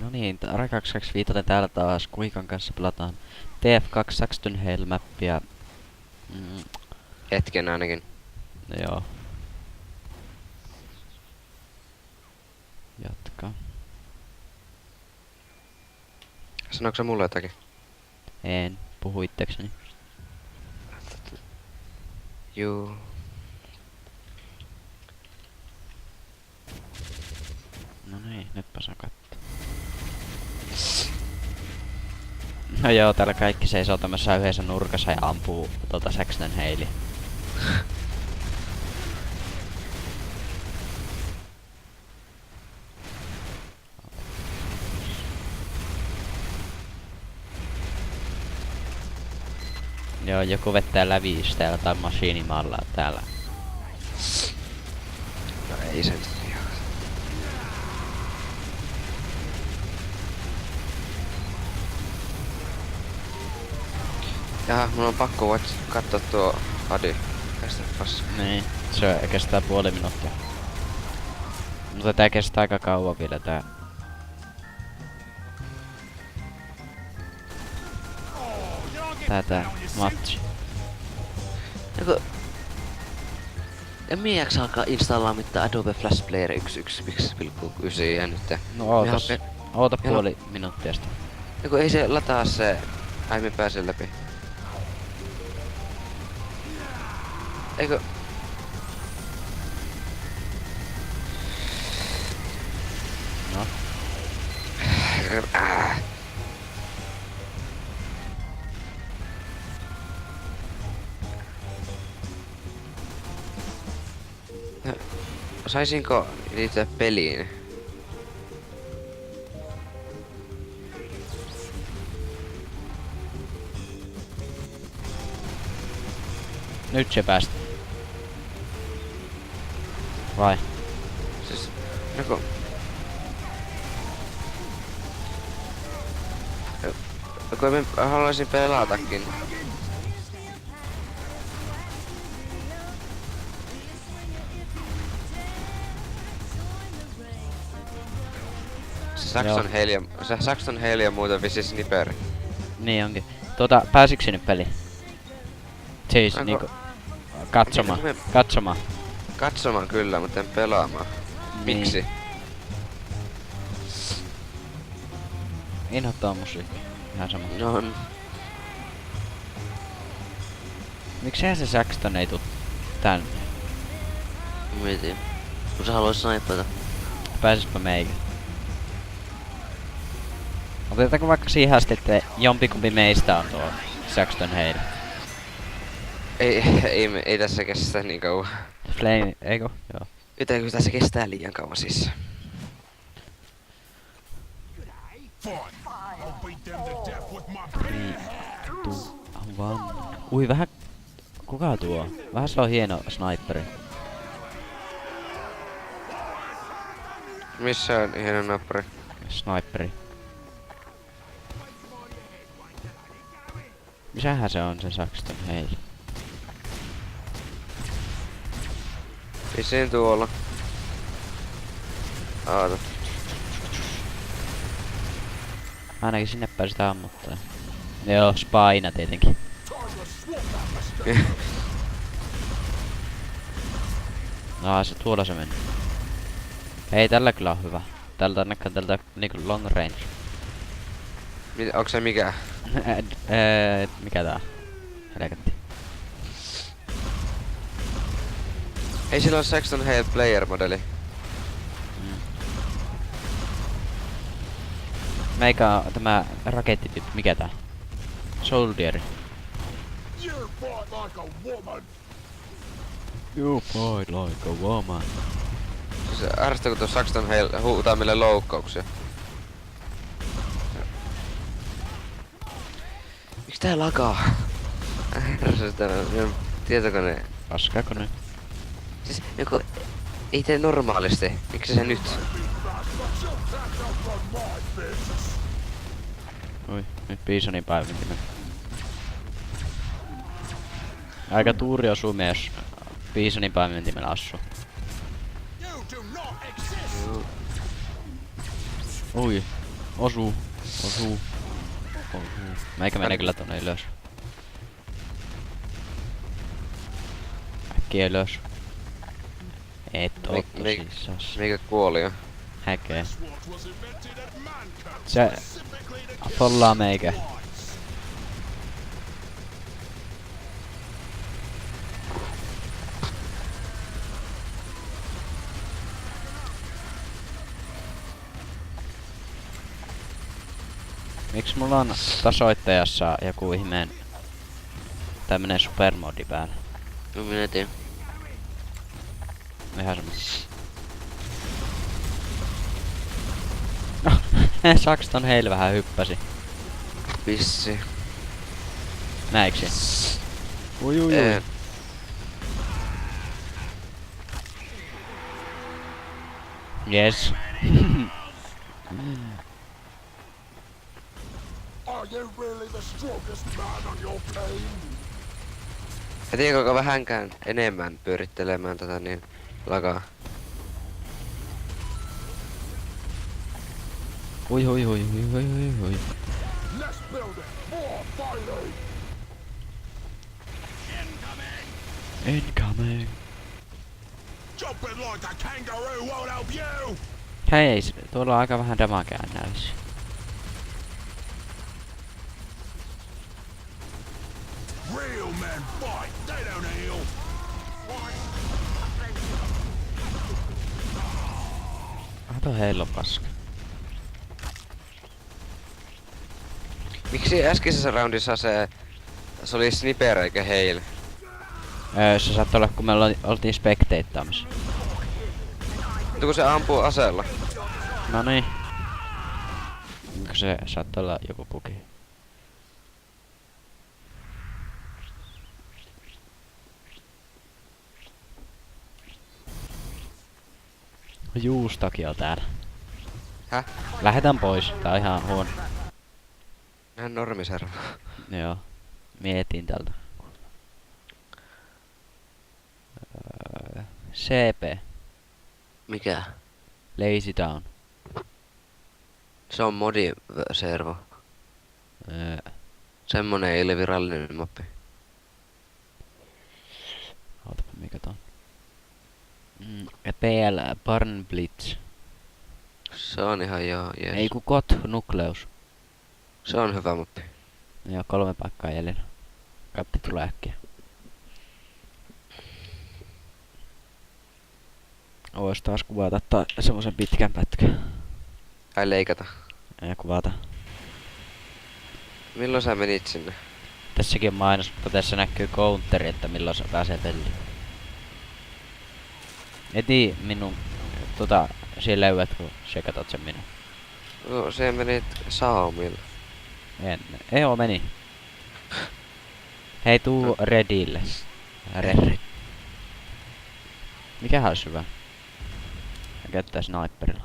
No niin, Rakaksi viitaten täällä taas Kuikan kanssa pelataan TF2 Saxton Hale mappia. Hetken ainakin. Joo. Jatka. Sanoiko sä mulle jotakin? En puhu itsekseni. Juu. No niin, nytpä saa kattoo. No joo, täällä kaikki seisoo tämmössä yhdessä nurkassa ja ampuu Saxton Halea. Joo, joku vettää läviis täällä tai masiinimalla täällä. No ei sen. Jaha, mun on pakko katsoa tuo Adi. Tästä paska. Niin, se kestää puoli minuuttia. Mutta tää kestää aika kauan vielä tää. Tää matchi. Joku... En minä jaksa alkaa installaa mitään Adobe Flash Player 1.1.9 ja nyt. No oota puoli minuuttia sitä. Joku ei se lataa se... Ai me pääse läpi. Eikö... No. Saisinko liittyä peliin? Nyt se päästä. Vai? Siis... Joku... Joku mä haluaisin pelatakin. Saxton Hale on muuten vissi sniperi. Niin onkin. Pääsitkö nyt peliin? Siis niinku... Katsomaan. Katsomaan. Katsomaan kyllä, mutta en pelaamaan. Niin. Miksi? Inhottava musiikki. Ihan sama. No... Miksei se Saxton ei tuu tänne? Mietin. Kun sä haluais snaipata. Pääsispä meikä. Otetaanko vaikka siihen asti, että jompikumpi meistä on tuo Saxton Hale? Ei tässä kestä niin kauan. Flame, eikö? Joo. Jotenkin tässä kestää liian kauan siis. Ui vähän... Kuka tuo? Vähän se on hieno sniperi. Missä on hieno nappari? Sniperi. Missähän se on se Saxton Hale? Vissiin tuolla. Aata. Ainakin sinne pääsit ammuttaa. Joo, Spaina tietenkin. No se tuolla se meni. Ei tällä kyllä on hyvä. Tältä näkyy tältä niinku long range. Onks se mikä? Mikä tää? Helvetti. Ei sillä ole Saxton Hale player modeli. Meikä on tämä rakettityyppi, mikä tää? Soldieri. You fight like a woman. Siis arvostako tuo Saxton Hale huutaa meille loukkauksia? Miks tää lakaa? Ärsytää tietokone. Paskakone. Siis joku... Ei tee normaalisti. Miksi se nyt? Ui, nyt Bisonin päivintimen. Aika tuuri osuu myös Bisonin päivintimen assu. Ui. Osuu. Meikä menee kyllä tonne ylös. Äkkiä ylös. Et oo tosissas. Mikä kuoli jo? Häkeä. Se follaa meikä. Miksi mulla on tasoittajassa joku ihmeen tämmönen supermodi päällä? No minä tiedän. Ihan sama. Saxton heillä vähän hyppäsi. Vissi. Näiksi? Ui. Yes. Are you really the strongest man on your plane? Ja tiedätkö vähänkään enemmän pyörittelemään tätä niin lakaa? Ui. Let's build it. More fighting. Incoming. Jumping like a kangaroo won't help you. Hei, tuolla on aika vähän damagea näissä. Real men fight. They don't heal. Kato heillä on paska. Miksi äskeisessä roundissa se oli sniper eikä heil? Se saattoi olla kun me oltiin spekteittaamassa. Mutta kun se ampuu aseella. Noniin. Se saattoi olla joku puki. Juustakin on täällä. Häh? Lähetään pois, tää on ihan huono. Ihan normiservo. Joo. Mietin tältä. CP. Mikä? Lazy Town. Se on modi-servo. Semmonen ei ole virallinen mappi. Ootapa mikä tää on. PL Barn Blitz. Se on ihan joo, jees. Ei ku Kot Nucleus. Se on hyvä mappi. Joo, 3 paikkaa jäljellä. Kappi tulee äkkiä. Vois taas kuvata semmosen pitkän pätkän. Ai leikata. Ja kuvata. Milloin sä menit sinne? Tässäkin on mainos, mutta tässä näkyy counteri, että milloin se pääsee peliin. Eti minun siellä löyät, kun sä katot sen minun. No, se menit Saumille. Joo, meni. Hei, tuu Redille. Red. Mikähän olisi hyvä? Ja käyttää sniperilla.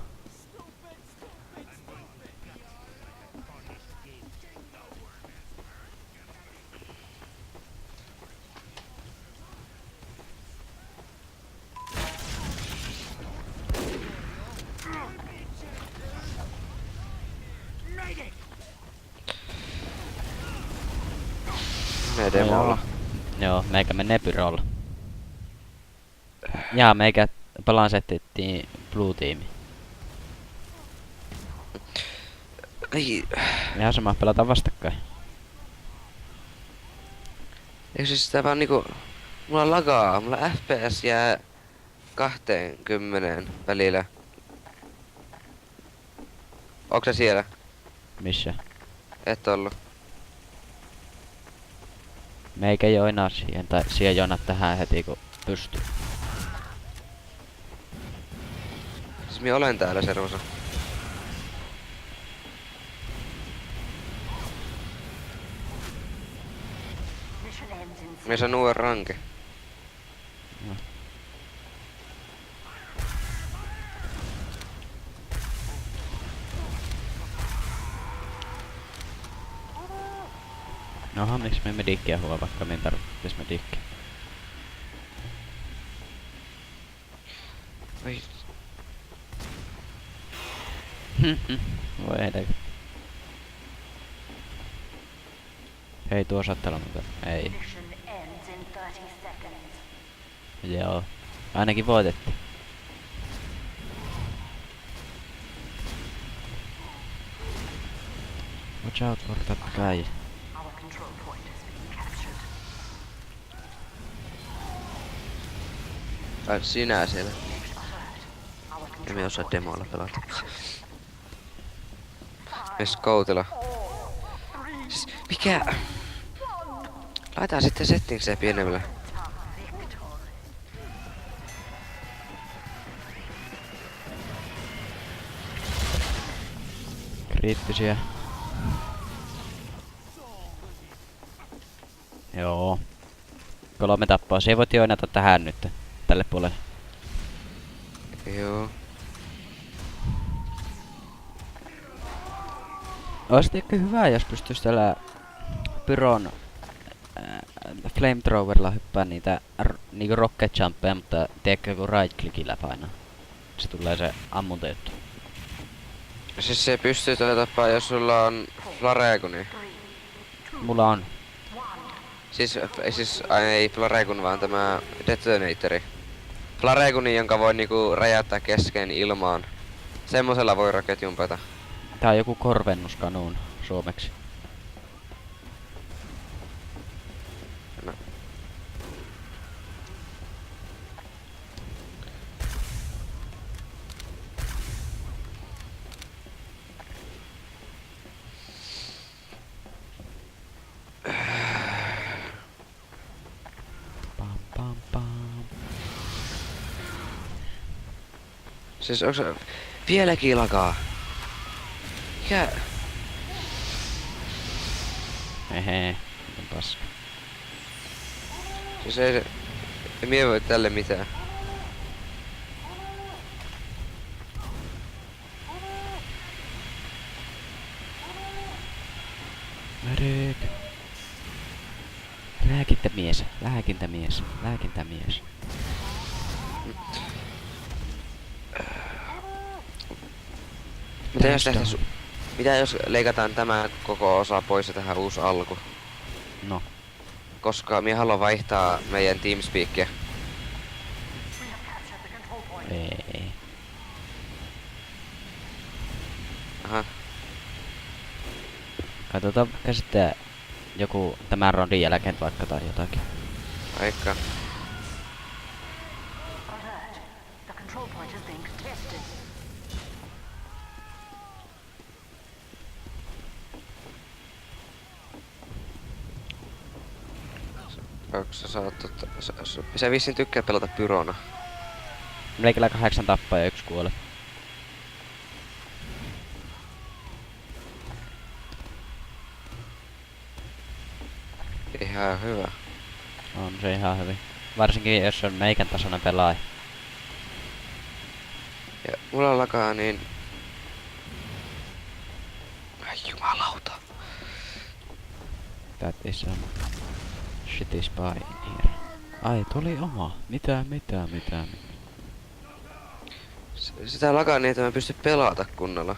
Me demolla. Joo, meikä menee pyrolla. Jaa, meikä palansettiin Blue Team. Ei. Ihan sama, pelataan vastakkain. Eikö siis sitä vaan niinku... Mulla lagaa, mulla FPS jää 20 välillä. Onks sä siellä? Missä? Et ollu. Meikä joinaa siihen, tai siihen joinat tähän heti kun pystyy. Siis minä olen täällä servossa. Minä saan uuden ranke. No. Nohan, miksi me medikkiä huo, vaikka me tarvittais medikkiä. Oi. Voi heitä. Hei, tuo saattaa olla muuten. Ei. Mission ends in 30 seconds. Joo. Ainakin voitettiin. Watch out for that guy. Our control point has been captured. Ai sinä siellä. Alert. Our Emme control osaa point demoilla has been pelata. captured. Me scoutilla. Siis mikä? Laitetaan sitten settingsejä pienemmällä. Victory. Kriittisiä. Joo. 3 tappaa. Se ei voi joinata tähän nyt. Tälle puolelle. Joo. Olisi ehkä hyvä, jos pystyis tällä Pyron flamethrowerilla hyppää niitä niinku rocket jumpeja, mutta tiedätkö kun right clickillä painaa. Se tulee se ammuntajuttu. Siis se pystyy tappaa, jos sulla on Flareguni. Mulla on. Siis ei Flaregun, vaan tämä detonatori. Flareguni, jonka voi niinku räjäyttää kesken ilmaan. Semmosella voi rocket jumpata. Tää on joku korvennuskanuun suomeksi. No. Pam pam pam. Siis onks vieläkin lakaa? Mikä? Hehe. Miten paska. Siis ei se... Ei mie voi tälle mitään. Medic. Lääkintämies. Lääkintämies. Lääkintämies. Mitä jos leikataan tämä koko osa pois ja tähän uusi alku? No. Koska minä haluan vaihtaa meidän TeamSpeakia. We have captured the control point. Ei. Aha. Katsotaan vaikka sitten joku tämän rondin jälkeen vaikka tai jotakin. Vaikka. Alert. The control point is being contested. Sä saat sä vissiin tykkää pelata Pyrona. Meikillä 8 tappaa ja 1 kuole. Ihan hyvä. On se ihan hyvin. Varsinkin jos on meikän tasoinen pelaaja. Ja mulla lakaa niin... Ai jumalauta. That is some shitty spy in here. Ai, tuli oma. Mitä? Sitä lakaa niin, että mä pysty pelata kunnolla.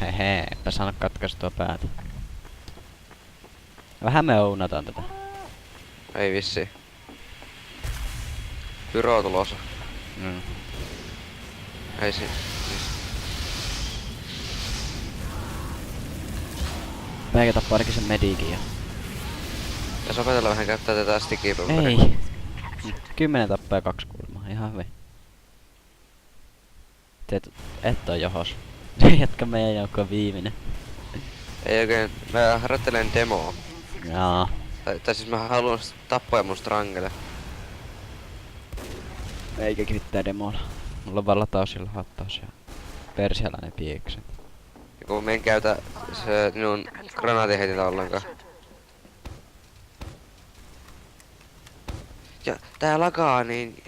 Hehe, eipä saanut katkaistua päätä. Vähän me ounataan tätä. Ei vissi. Pyro tulossa. Mm. Ei si... Meikä tappaa ainakin sen mediikin jo. Ja opetella vähän käyttää tätä stickipulveria. Ei. 10 tappaa ja 2 kulmaa. Ihan hyvin. Teet et oo johos. Jatka meidän joukko viimeinen. Ei oikein. Mä harjoittelen demoa. Jaa. Tai siis mä haluan tappoja mun strangele. Eikä kivittää demolla. Mulla on vaan lataus ja lahattaus ja persialainen piekset. Ja kun mä en käytä se minun granaatiheitintä ollenkaan. Ja tää lagaa niin...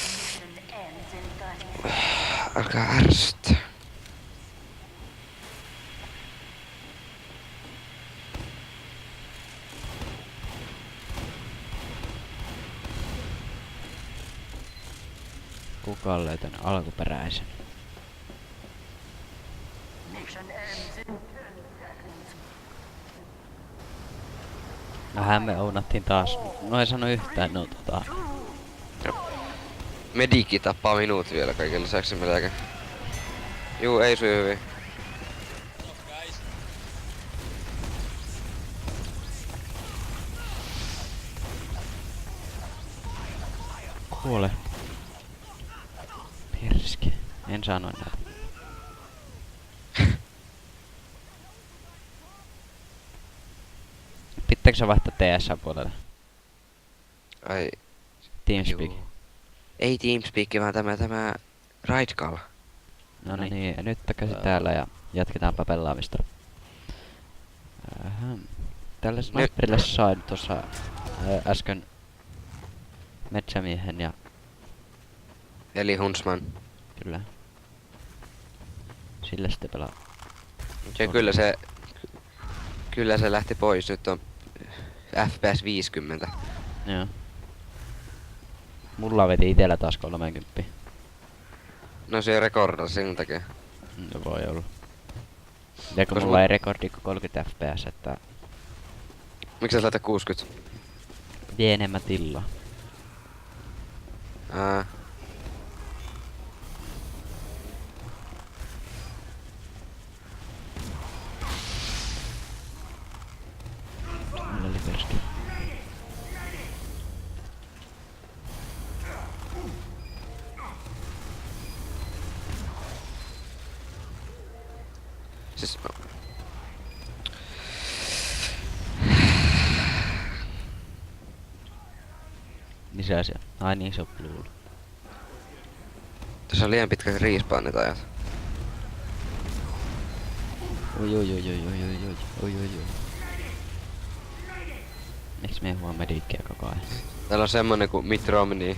Mission ends in 30 Alkaa ärsyttää. Kuka on löytänyt alkuperäisen? Mission ends in 10 seconds. Vähän me ounattiin taas. No ei sano yhtään, no Medikki tappaa minut vielä kaiken lisäksi melkein. Juu, ei syy hyvin. Kuole. Perske. En sano enää. Pitääkö sä vaihtaa TS-puolelle? Ai, Teamspeak. juu. Ei Teamspeak, vaan tämä Raidcall. No niin, nyt takaisin täällä ja jatketaanpa pelaamista. Tällä sniperille sain tuossa äsken metsämiehen ja Eli Huntsman. kyllä. Sillä sitten pelaa. Ja kyllä se lähti pois, nyt on FPS 50. Joo. Mulla veti itellä taas 30. No se rekordasi sen takia. No voi olla. Ja kun Koska mulla ei rekordi kuin 30 fps, että Miksi sä laitat 60? vie enemmän tilaa. Mulla oli perski. Siis... Missä se? Ai niin, se on Blue. Tässä on liian pitkät respawnit ajat. Oi oi oi oi oi oi oi oi oi oi. Miks me ei huomaa medikkiä koko ajan? Täällä on semmonen kuin Mitt Romney.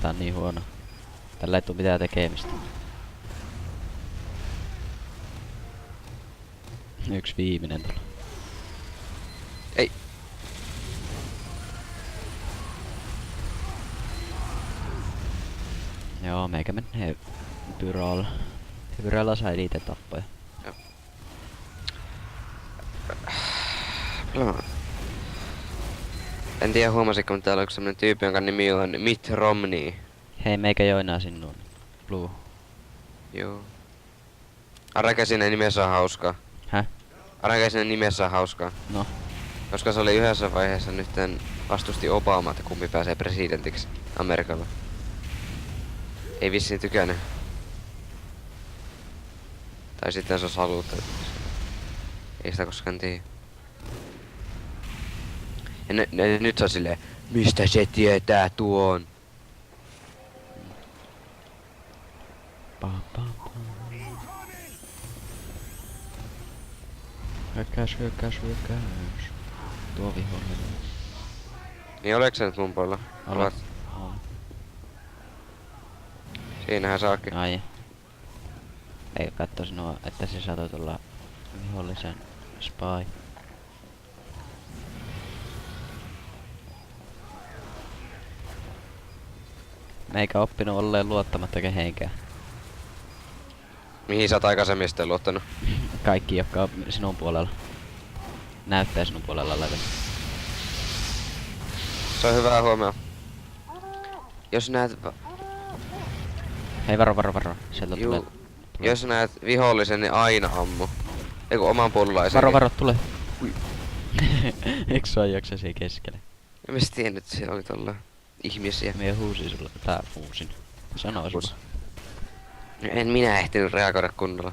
Tää on niin huono. Tällä ei tuu mitään tekemistä. Yksi viimeinen tuolla. Ei. Joo, meikä menee Pyrolla. Pyrolla sai niitä tappoja. No. En tiedä huomasitko, mutta täällä on yksi semmonen tyyppi, jonka nimi on Mitt Romney. Hei, meikä joinaa sinun. Blue. Joo. Arrakäsinen nimessä on hauskaa. Häh? Arrakäsinen nimessä on hauskaa. No. Koska se oli yhdessä vaiheessa nytten vastusti Obamaa, että kumpi pääsee presidentiksi Amerikalla. Ei vissiin tykännyt. Tai sitten se olisi haluuttu. Ei sitä koskaan tiedä. Ja nyt se on silleen, mistä se tietää tuon? Pam, pam, pam. Hyökkäys, hyökkäys, hyökkäys. Tuo vihollinen. Niin oleks se nyt mun puolella? Olet. Siinähän saakin. Ai. Ei katso sinua, että se saattoi tulla vihollisen spy. Meikä oppinut olleen luottamatta kehenkään. Mihin sä oot aikaisemmin sitten luottanut? Kaikki, jotka on sinun puolella. Näyttää sinun puolella olevan. Se on hyvää huomioon. Jos näet... Hei, varo, varo, varo. Sieltä Juu. tulee. Jos näet vihollisen, niin aina ammu. Eiku oman puolulaisen. Varo, varo, tule. Eikö sua jaksa siihen keskelle? En mä tiennyt, että siellä oli tolla ihmisiä. Mie huusin sulle. Tää huusin. Sano sulle. En minä ehtinyt reagoida kunnolla.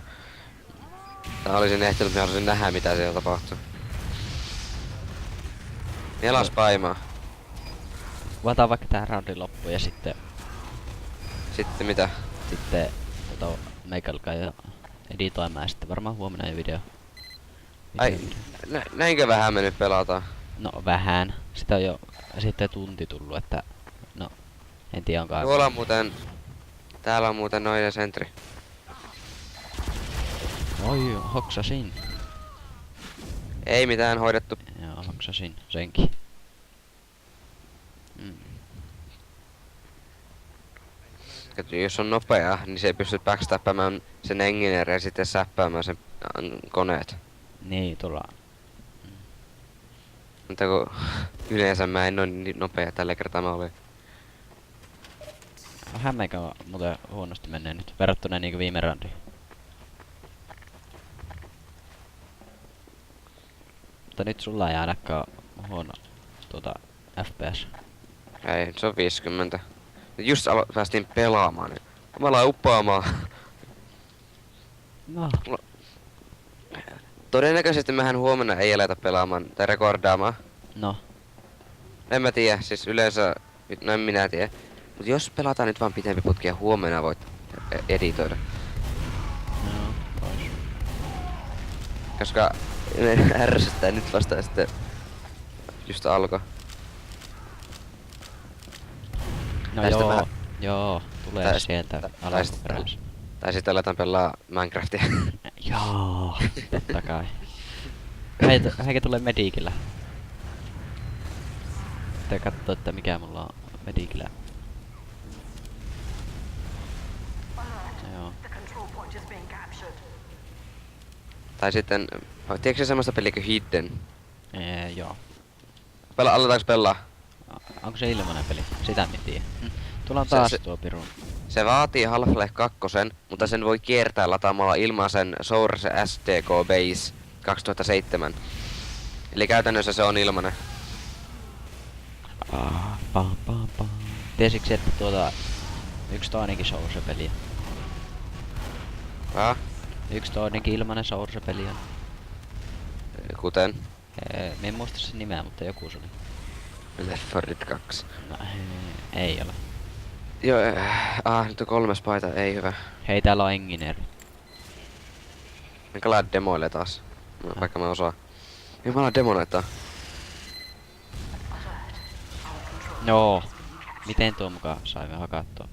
Tai olisin ehtinyt, mä haluaisin nähdä mitä siellä tapahtuu. Nelas paimaa. Vataan vaikka tää roundi loppu ja sitten Mitä? meikä alkaa jo editoimaan ja sitten varmaan huomenna jo video. Ai, näinkö vähän me nyt pelataan? No vähän. Sitä on jo sitten tunti tullut, että no en tiedä onko Tuolla on muuten... Täällä on muuten noiden sentri. Oi, hoksasin. Ei mitään hoidettu. Joo, hoksasin senkin. Jos on nopea, niin se ei pysty backstappamaan sen engineerin ja sitten säppäämään sen koneet. Niin, tuolla. Mutta kun yleensä mä en oo niin nopea, tällä kertaa mä olin. Vähän meikä on muuten huonosti menee nyt, verrattuna niinku viime roundiin. Mutta nyt sulla ei ainakaan huono FPS. Ei, se on 50. Just päästiin pelaamaan, niin mä aloin uppaamaan. No, Todennäköisesti mehän huomenna ei aleta pelaamaan tai rekordaamaan. no. En mä tiedä, siis yleensä, no en minä tiedä. Mut jos pelataan nyt vaan pitempi putki ja huomenna voit editoida. No, pois. Koska ärsyttää nyt vasta sitten just alkoi. No Tästä joo, vähän- joo, tulee Tai- sieltä tai- alkuperäis. Tai sitten aletaan pelaa Minecraftia. Joo, totta kai. Heikä tulee medikillä. Pitää kattoo, että mikä mulla on medikillä. Joo. The control point is being captured. Tai sitten, tiedätkö semmoista peliä kuin Hidden? Joo. Aletaanko pelaa? Onko se ilmanen peli? Sitä en tiedä. Tuolla on Se- taas se- tuo pirun. Se vaatii Half-Life 2, mutta sen voi kiertää lataamalla ilmaisen Source SDK Base 2007. Eli käytännössä se on ilmanen. Pam pam pam. Tiesitkö, että yksi toinenkin Source-peli on? Yksi toinenkin ilmanen Source-peli on. Kuten Mä en muista sen nimeä, mutta joku se oli. Left 4 Dead 2. No, ei ole. Joo, nyt on 3 paita, ei hyvä. Hei, täällä on engineer. Enkä laa demoille taas. Vaikka mä osaan. Ei mä laa demoille. Joo. Miten tuo mukaan saimme hakattua?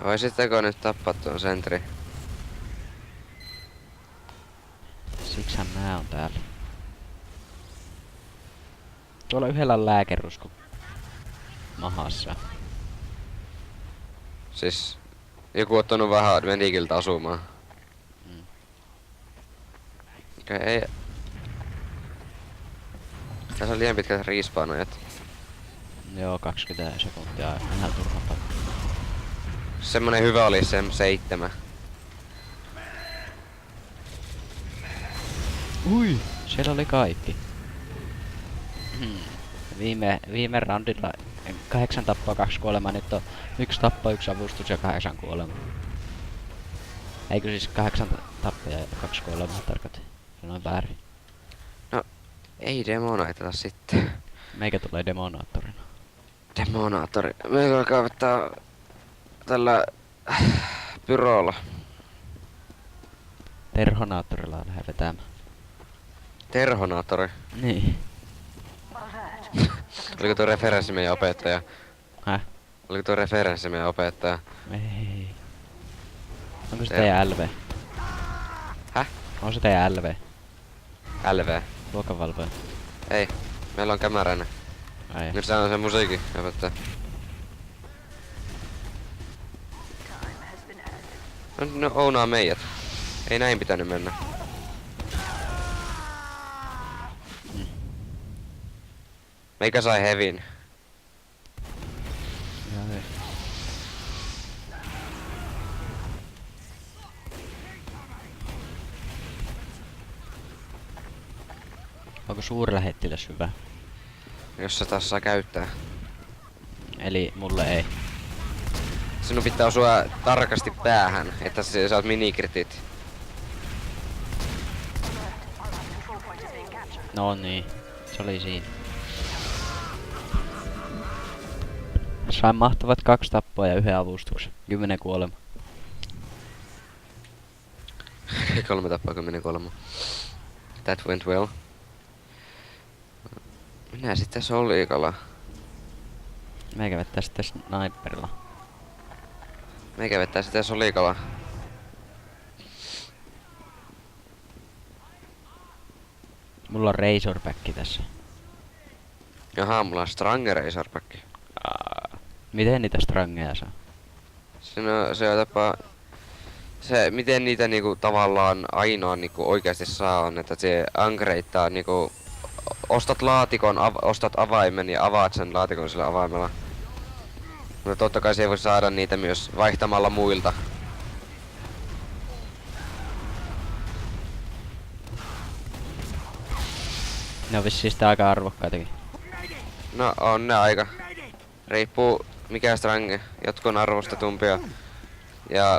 Voisitteko nyt tappaa tuon sentri? Siksihän mä oon täällä. Tuolla yhdellä on lääkerusku mahassa. Siis joku ottanut vähän medikiltä asumaan. Okei, ei. Tässä on liian pitkät respawnajat. Joo, 20 sekuntia. Ihan turha pakko. Semmonen hyvä oli se M7. Ui! Siellä oli kaikki. Viime roundilla 8 tappoa, 2 kuolemaa, nyt on 1 tappo, 1 avustus ja 8 kuolemaa. Eikö siis 8 tappoja ja 2 kuolemaa tarkoitin? Sanoin väärin. Ei demonaiteta sitten. Meikä tulee demonaattorina. Demonaattori. Meillä alkaa vetää tällä pyrolla. Terhonaattorilla lähden vetämään. Terhonaattori. Niin. Oliko tuo referenssi meidän opettaja? Häh? Oliko tuo referenssi meidän opettaja? Ei. Onko se teidän LV? Häh? On se teidän LV? LV. Luokanvalvoja? Ei. Meillä on kämäräinen. Ai. Nyt se on se musiikin opettaja. No ounaa meidät. Ei näin pitänyt mennä. Meikä sai hevin. Joo, ei. Onko suurlähettiläs hyvä? Jos se taas saa käyttää. Eli mulle ei. Sinun pitää osua tarkasti päähän, että saat minikritit. Control point is being captured. No niin, se oli siinä. Sain mahtavat 2 tappoa ja 1 avustuksen. 10 kuolema. 3 tappaa 10 kolma. That went well. Minä sitten solikala. Meikä vettää sitten sniperilla. Meikä vettää sitten solikala. Mulla on Razorback tässä. Jaha, mulla on Stranger Razorback. Miten niitä strangeja saa? Se on tapa... Se, miten niitä niinku tavallaan ainoa niinku oikeasti saa on, että se ankreittaa niinku... Ostat laatikon, ostat avaimen ja avaat sen laatikon sillä avaimella. Mutta totta kai se ei voi saada niitä myös vaihtamalla muilta. Ne on vissiin sitä aika arvokkaitakin. No on ne aika. Riippuu mikä strange. Jotkut on arvostetumpia.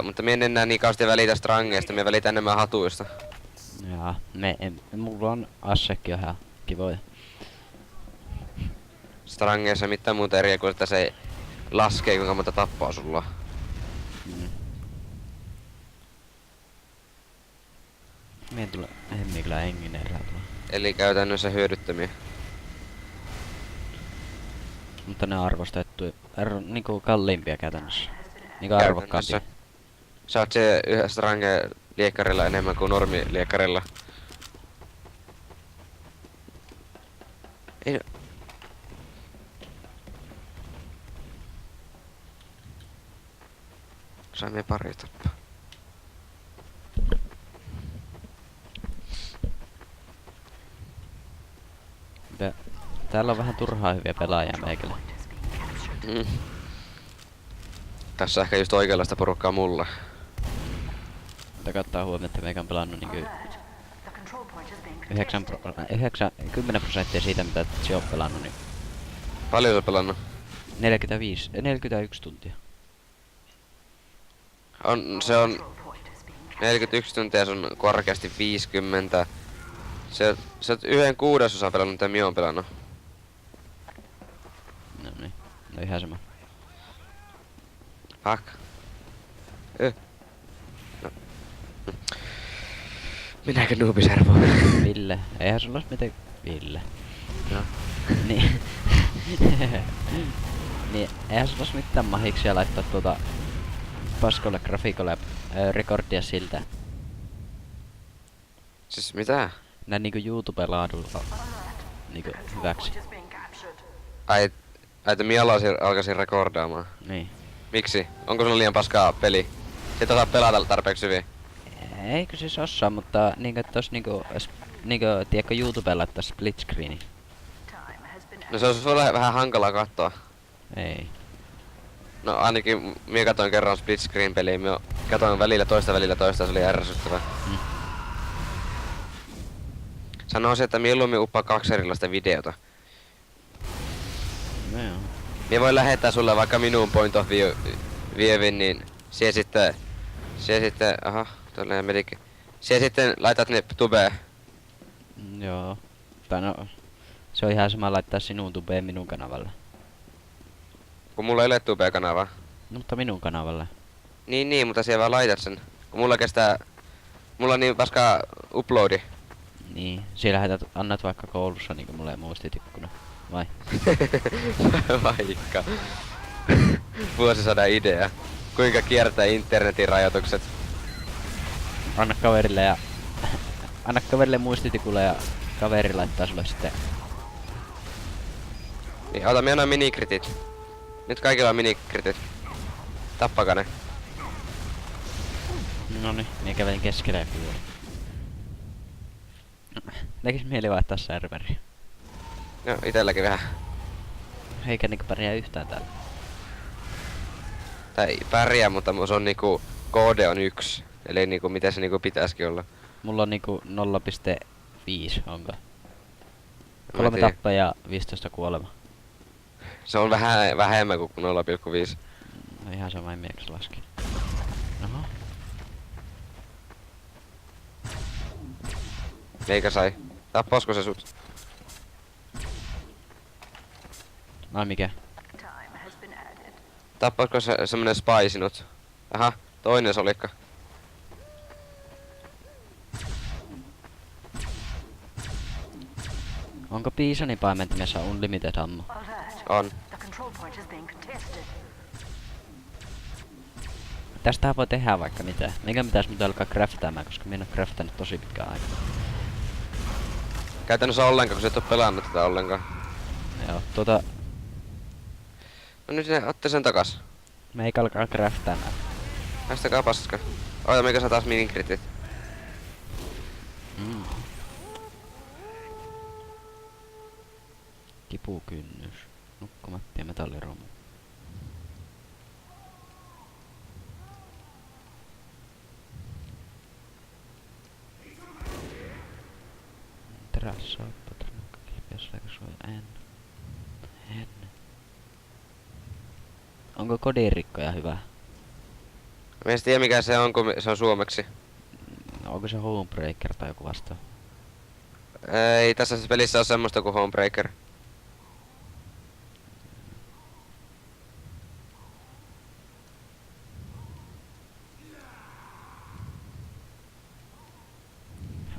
Mutta mie en enää niin kauheasti välitä strangeista, mie välitän enemmän hatuista. Jaa, mulla on assekin ihan kivoja. Strangeissa mitään muuta eriä kuin että se laskee kuinka monta tappaa sulla on. Mie tulee, en kyllä engin erää tulla. Eli käytännössä hyödyttömiä. Mutta ne on arvostettu, niinku kalliimpia käytännössä. Niinku arvokkaampia. Saat se yhä strange liekkarilla enemmän kuin normi liekkarilla. Ei. Saimme pari tappaa. Täällä on vähän turhaa hyviä pelaajia meikällä. Tässä ehkä just oikeanlaista porukkaa mulle. Mutta kattaa huomioon, että meikä on pelannut niinku The control point is being 10% siitä mitä se on pelannut, niin Paljon olet pelannut? 41 tuntia. Se on control point is being captured. 41 tuntia, se on korkeasti 50. Se on 1/6 pelannut mitä minä oon pelannut. No niin, no ihan sama. Fuck. No. Minäkin nuubiservo. Ville, eihän sulla ois mitään... Ville. No. Niin. Niin, eihän sulla ois mitään mahiksia laittaa paskolle grafiikolle rekordia siltä. Siis mitä? Näin niinku YouTube-laadulla niinku hyväksi. Point is being captured. Ai että minä alkaisin rekordaamaan. Niin. Miksi? Onko sulla liian paskaa peli? Et osaa pelata tarpeeksi hyvin. Eikö siis osaa, mutta niinku et tos niinku tiedätkö YouTubella laittaa split screeni? Time has been No se on sulle vähän hankalaa katsoa. Ei. No ainakin minä katoin kerran split screen peliä, minä katoin välillä toista, se oli ärsyttävää. Mm. Sanoisin, että mieluummin uppaa 2 erilaista videota. No joo. Minä voin lähettää sulle vaikka minun point of viewin, niin sie sitten, aha, tuolla on medic. Sie sitten laitat ne tubeen. Joo. Tai no, se on ihan sama laittaa sinun tubeen minun kanavalle. Kun mulla ei ole tube-kanavaa. No, mutta minun kanavalle. Niin, mutta siellä vaan laitat sen. Kun mulla on niin paskaa uploadi. Niin, siellä annat vaikka koulussa niinku mulle muistitikkuna. Vai? Vaikka. Vuosisadan idea. Kuinka kiertää internetin rajoitukset. Anna kaverille ja... anna kaverille muistitikulle ja kaveri laittaa sulle sitten... Niin, ota minä noin minikritit. Nyt kaikilla on minikritit. Tappakaa ne. Noniin, minä kävelin keskellä ja kuulin. Tekis mieli vaihtaa serveriä. No, itelläkin vähän. Eikä niinku pärjää yhtään täällä. Tai pärjää, mutta se on niinku... Kode on 1. Eli niinku mitä se niinku pitäisikin olla. Mulla on niinku 0,5, onko? Mä 3 tiedän. tappaa ja 15 kuolema. Se on vähän vähemmän kuin 0,5. No ihan sama, mieksi laski. Oho. Eikä sai. Tappasko se sut? Ai mikä? Time has been added. Tappasko se semmonen spy sinut? Aha, toinen solikka. Onko Piisonin paimentimessa unlimited ammo? Alert. On. The control point is being contested. Tästähän voi tehdä vaikka mitä. Mikä pitäis nyt alkaa craftaamaan, koska minä en oo craftannut tosi pitkään aikaa. Käytännössä ollenkaan, kun sä et oo pelannut tätä ollenkaan. Joo, No nyt ne otte sen takas. meikä alkaa craftaamaan. Haistakaa paska. Oota, meikä saa taas minikritit. Mm. Kipukynnys. Nukkumatti ja metalliromu. Terässaappa, kilpiäsversuoja, en. Onko kodinrikkoja hyvä? Mä en tiedä mikä se on, kun se on suomeksi. Onko se Homebreaker tai joku vastaava? Ei tässä pelissä ole semmoista kuin Homebreaker.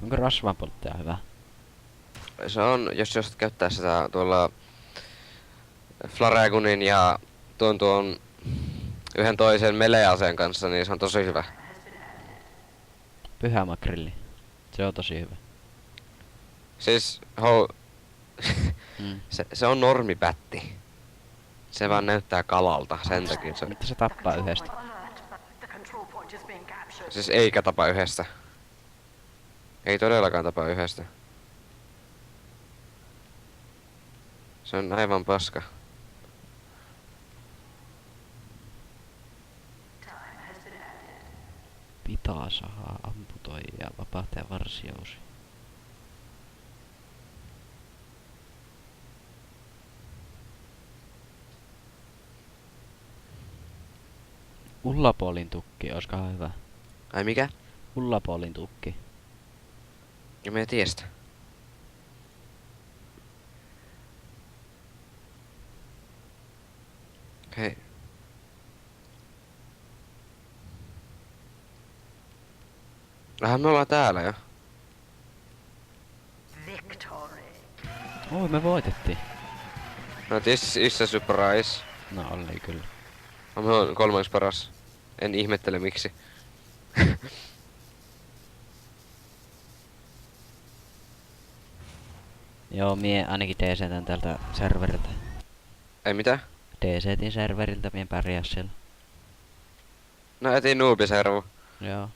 Onko rasvanpolttaja hyvä? Se on, jos käyttää sitä tuolla Flaregunin ja tuon yhden toisen meleaseen kanssa, niin se on tosi hyvä. Pyhä makrilli. Se on tosi hyvä. Siis Mm. se on normipätti. Se vaan näyttää kalalta, sen takia se... Mutta se tappaa yhdestä. Alert. The control point is being captured. Siis eikä tapa yhdestä. Ei todellakaan tapa yhdestä. Se on aivan paska. Time has been added. Pitaa sahaa, amputoi ja vapahtaja varsiousi. Ullapolin tukki, oiskohan hyvä? Ai mikä? Ullapolin tukki. Ja mä en tiedä sitä. Hei. Me ollaan täällä jo. Victory. Oi, me voitettiin. No this is a surprise. No oli kyllä. No, me on kolmanneksi paras. En ihmettele miksi. Joo, mie ainakin DCtän tältä serveriltä. Ei mitään. DCtin serveriltä mie pärjäs siellä. No etin noobiservu. Joo.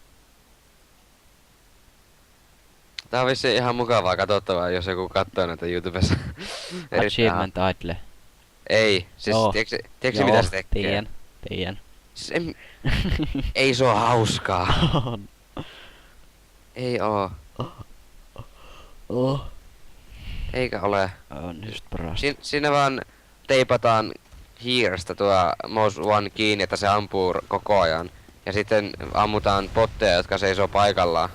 Tää on vissiin ihan mukavaa katsottavaa, jos joku katsoo näitä YouTubessa. Achievement idle. Ei, siis Joo. tiedätkö mitä se tekee? Tiedän. Siis ei se oo hauskaa. On. Ei oo. Oh. Eikä ole. On just parasta. Siinä vaan teipataan hiirestä tuo Mouse One kiinni, että se ampuu koko ajan. Ja sitten ammutaan botteja, jotka seisoo paikallaan.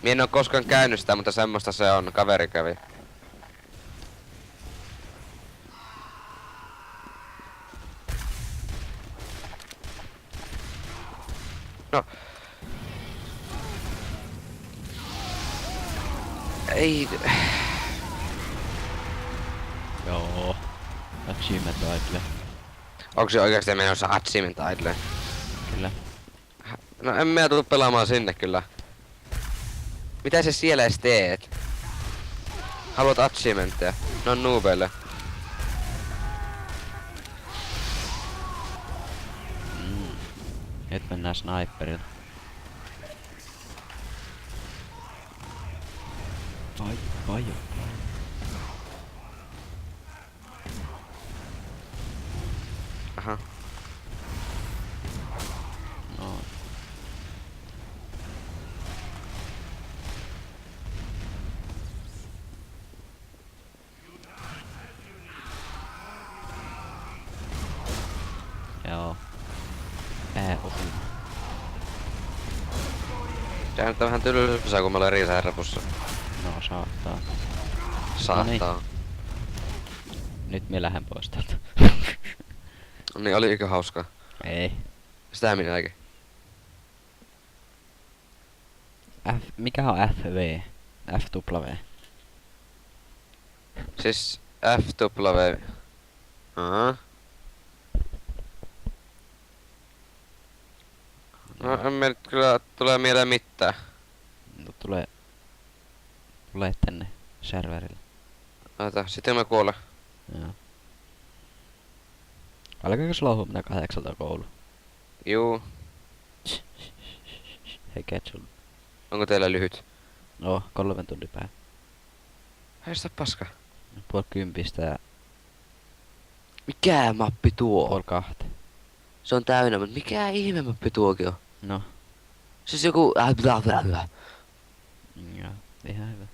Mie en oo koskaan käynyt sitä, mutta semmoista se on. Kaveri kävi. No. Ei... Joo. Achievement idle. Onko se oikeesti menossa Achievement Idle? Kyllä. No en mä tuu pelaamaan sinne kyllä. Mitä sä siellä edes teet? Haluat achievementteja? Ne on noobeille. Nyt mennään sniperilla. Vai. Aha. No. Tää nyt on vähän tylsää, kun mä olen riisäherrapussa. No saattaa. Saattaa. Nyt minä lähden pois täältä. Niin, oliko hauskaa? Ei. Sitä minäkin. Mikä on FV? FW. Siis FW. Aha. No, en mä nyt kyllä tulee mieleen mitään. No tulee tänne serverille. Ota, sitten mä kuolen. Joo. Alkaako sulla huomenna 8 koulu? Juu. Hei Ketsul. Onko teillä lyhyt? No, 3 tunnin päivä. Haista paska. 9:30 ja Mikä mappi tuo? 1:30. Se on täynnä, mutta mikä ihme mappi tuokin on? No, Siis joku joo, ihan hyvä.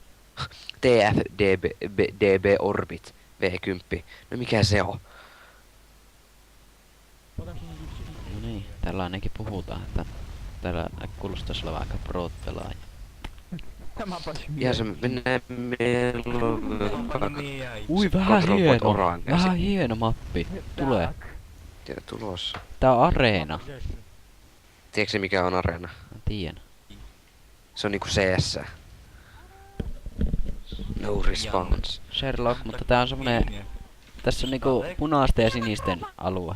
DB Orbit V10. No mikä se on? No niin, tällä ainakin puhutaan, että täällä kuulostaisi olevan aika pro-pelaaja. Ja se menee Ui, vähän hieno mappi. Tulee. Tiedä tulossa. Tää on areena. Tiedätkö mikä on areena? Mä tiedän. Se on niinku CS. No response. Sherlock, mutta tää on semmonen... Tässä on niinku punaisten ja sinisten alue.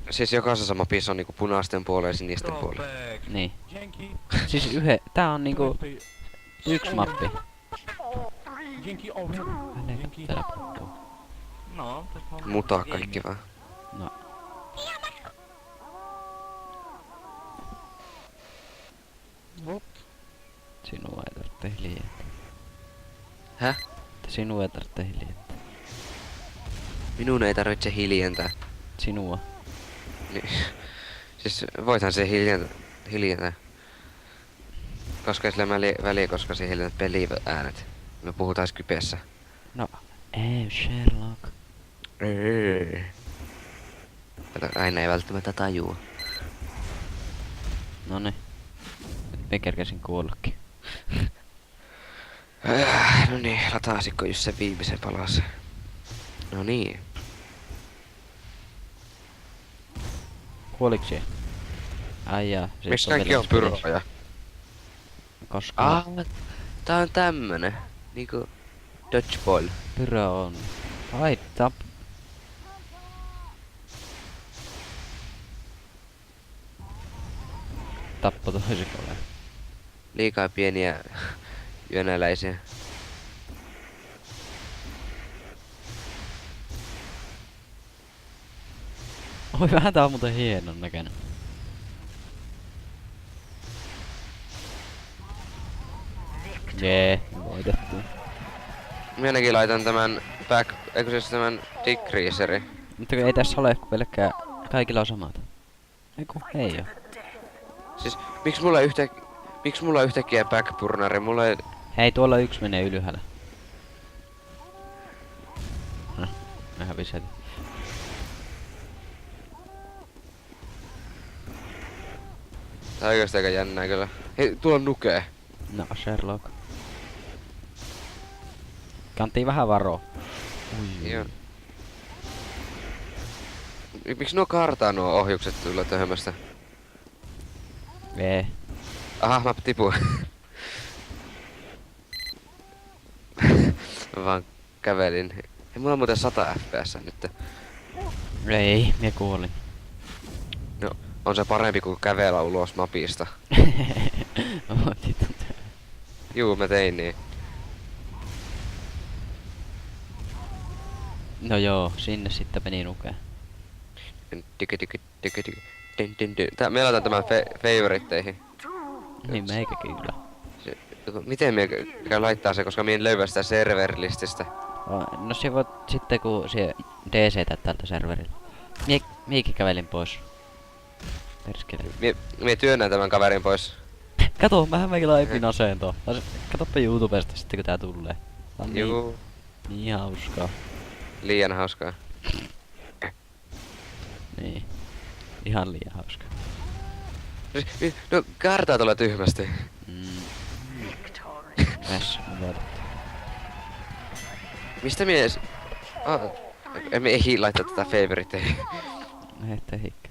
Siis jokaisessa mapissa on niinku punaisten puoleen ja sinisten puoleen. Niin. Siis tää on niinku yksi mappi. Täällä puuttuu. Mutaa kaikki vaan. No. Sinua ei tarvitse hiljentää. Häh? Sinua ei tarvitse hiljentää. Minun ei tarvitse hiljentää. Sinua. Niin. Siis voithan se hiljentää. Koska ei sillä väliä, koska se hiljentää peliäänet. Me puhutaan Skypessä. No. Ei, Sherlock. Tätä aina ei välttämättä tajua. Noni. Nyt me kerkesin kuollakin. No niin, lataasitko just sen viimeisen palasen? No niin. Kuoliks se? Ai jaa. Miksi kaikki on pyroja? Koska Tää on tämmönen. Niinku dodgeball. pyro on. Ai tappo toisen koleen. Liikaa pieniä jönäläisiä. Oi vähän tää on muuten hienon näköinen. Jee, voitettiin. Minäkin laitan tämän tämän decreaseri. Mutta kun ei tässä ole kuin pelkkää kaikilla on samat. Eiku, ei oo. Siis miksi mulla yhtäkkiä backburneri? Mulla ei... Hei, tuolla yksi menee ylhäällä. Ne hävisi heti. Tää on oikeesti aika jännää kyllä. Hei, tuolla on nukee. No, Sherlock. Kantii vähän varo. Joo. Miksi nuo kartaa nuo ohjukset tulla töhömästä? Vee. Aha, mä tipuin. Mä vaan kävelin. Ei, mulla on muuten 100 fps nyt. Ei, mie kuolin. No, on se parempi kuin kävellä ulos mapista. Juu, mä tein niin. No joo, sinne sitten meni nukeen. Me laitan tämän favoritteihin. Niin meikä kyllä. Miten me käy laittaa se, koska mie en löyvä sitä serverilististä. No se voit sitten kun se DCtä tältä serverillä. Miekin kävelin pois. Perskele. Mie työnnän tämän kaverin pois. Kato, mähän mäkin laipin asentoon. Katoppa YouTubesta sitten kun tää tulee. Tää on Juu, niin hauskaa. liian hauskaa. Niin. Ihan liian hauskaa. No kartaa tulee tyhmästi. Victory. Yes, voitettu. Mistä mies... Emme ehdi laittaa tätä favoriteihin. Heittää hikkä.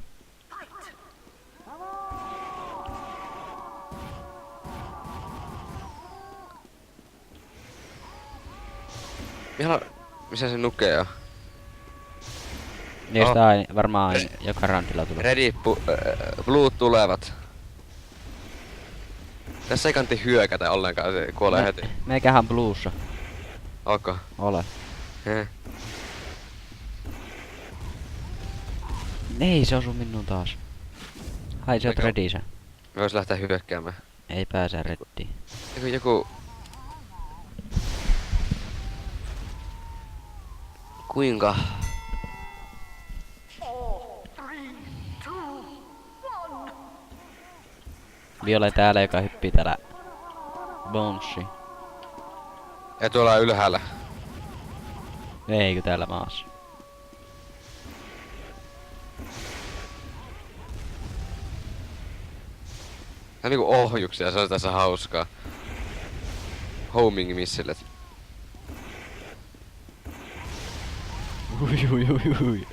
Missä se nukee on? Niistä varmaan joka roundilla tulee. Ready, bluut tulevat. Tässä ei kanti hyökätä ollenkaan, se kuolee heti. Meikähän bluussa. Onko? Ole. Heh. Ei, se osuu minun taas. Hai, sä oot Eikä- ready sä. Me vois lähteä hyökkäämään. Ei pääse reddiin. Joku... Kuinka? 3, 2, 1. Viole täällä, joka hyppii täällä Bonessi. Ja tuolla ylhäällä. Eikö täällä maassa? Tää on niinku ohjuksia, se on tässä hauskaa. Homing missilet. Ui.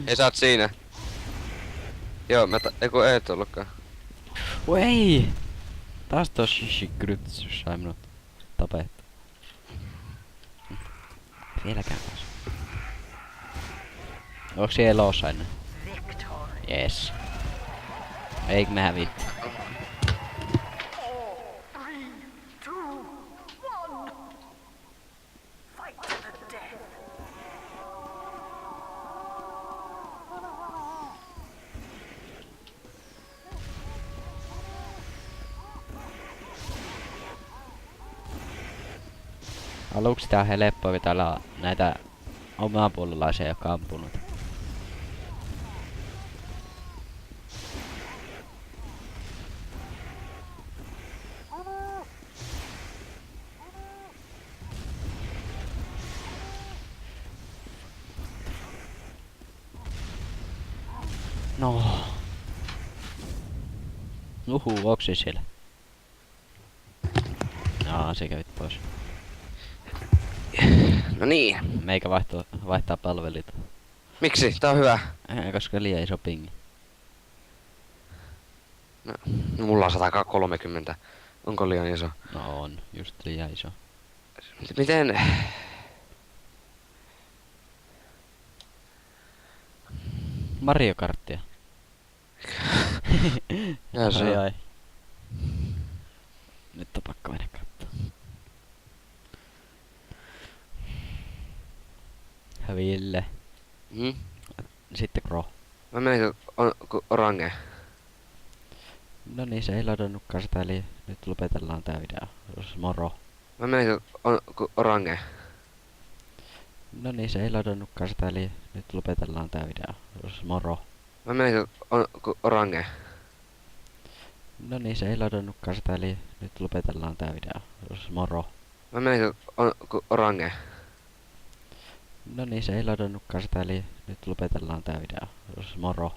Ei sä oot siinä. Joo, eiku ei tullutkaan. Oi ei! Taas tuo shishikrytys sai minut tapettu. Vieläkään taas. Onks siellä elossa ennen? Victory. Yes. Eikö me hävitty? 3, 2, 1. Fight to the death. Aluksi tää on helppoa, kun täällä on näitä omapuolelaisia, jotka on ampunut. No. Onks se siellä? Jaa, se kävit pois. No niin. Meikä vaihtaa palvelit. Miksi? Tää on hyvä. Koska liian iso pingi. No, mulla on 130. Onko liian iso? No on, just liian iso. Miten... Mario Karttia. Ja se Ai. Nyt on pakko mennä kattoo. Ville. Hmm? Sitten Kro. Mä menin orange. No niin, se ei ladannutkaan sitä, eli nyt lopetellaan tää video. Moro. Mä menin orange. No niin, se ei ladannutkaan sitä, eli nyt lopetellaan tää video. Moro. Mä menin orange. No niin, se ei ladannutkaan sitä, eli nyt lopetellaan tää video. Moro. Mä menin orange. No niin, se ei ladannutkaan sitä, eli nyt lopetellaan tää video. Moro.